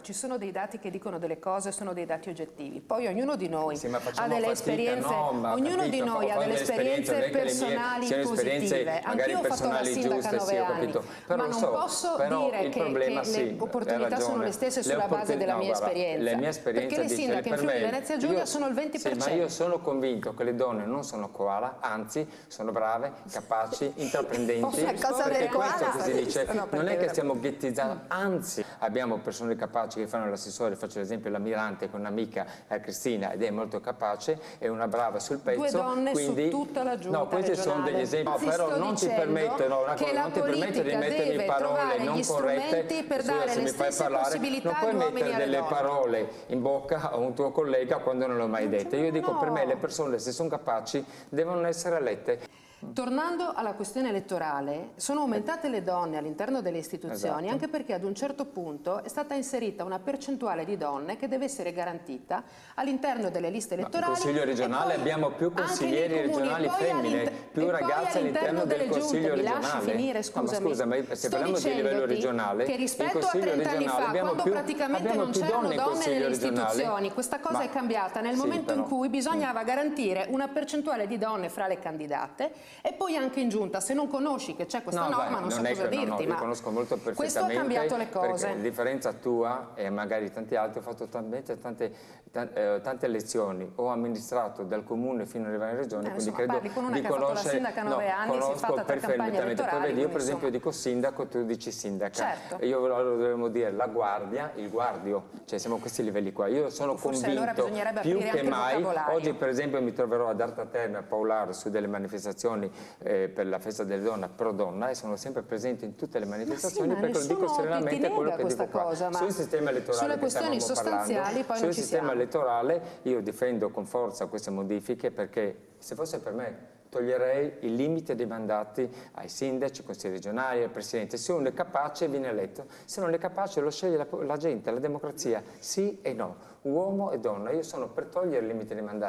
ci sono dei dati che dicono delle cose, sono dei dati oggettivi. Poi ognuno di noi sì, ha delle esperienze, ognuno di noi ha delle esperienze personali positive. Anch'io ho fatto la sindaca 9 anni, ma non posso dire che le opportunità sono le stesse sulla base della mia esperienza, perché le sindache in Friuli Venezia Giulia sono il 20%. Sì, ma io sono convinto che le donne non sono koala, anzi sono brave, capaci, intraprendenti, perché questo che si dice non è che stiamo ghettizzando, anzi abbiamo persone capaci che fanno l'assessore, faccio l'esempio la Mirante con un'amica Cristina ed è molto capace, è una brava sul pezzo. Due donne quindi, su tutta la giunta no, questi sono degli esempi, però non ti permetto, non ti permetto di mettermi parole non corrette, per dare le stesse possibilità non puoi agli uomini e mettere alle delle donne. parole in bocca a un tuo collega quando non l'ho mai dette. Io dico, per me le persone, se sono capaci, devono essere elette. Tornando alla questione elettorale, sono aumentate le donne all'interno delle istituzioni, anche perché ad un certo punto è stata inserita una percentuale di donne che deve essere garantita all'interno delle liste elettorali. Nel Consiglio regionale abbiamo più consiglieri regionali femmine, più ragazze all'interno del Consiglio regionale. Finire, scusami. Ma scusa, ma se parliamo di livello regionale, che rispetto a 30 anni fa, quando praticamente non c'erano donne nelle istituzioni, questa cosa è cambiata nel momento in cui bisognava garantire una percentuale di donne fra le candidate. E poi anche in giunta, se non conosci che c'è questa norma, non so cosa dirti, io conosco molto perfettamente, questo ha cambiato le cose. Perché, a differenza tua e magari tanti altri, ho fatto tante lezioni, ho amministrato dal comune fino ad arrivare in regione, quindi insomma, credo parli con una di che ha fatto la sindaca 9 anni, si è fatta 3 campagne elettorali. Poi io per esempio dico sindaco, tu dici sindaca. Certo. Io dovremmo dire la guardia, il guardio, cioè siamo a questi livelli qua. Io sono convinto più che mai, oggi per esempio mi troverò ad Arta Terme a Paolaro su delle manifestazioni per la festa delle donne pro donna e sono sempre presente in tutte le manifestazioni, perché lo dico serenamente quello che dico qua. Sul sistema elettorale sulle questioni sostanziali poi sul sistema elettorale io difendo con forza queste modifiche, perché se fosse per me toglierei il limite dei mandati ai sindaci, ai consigli regionali, al presidente. Se uno è capace viene eletto, se non è capace lo sceglie la gente, la democrazia, sì e no, uomo e donna. Io sono per togliere il limite dei mandati.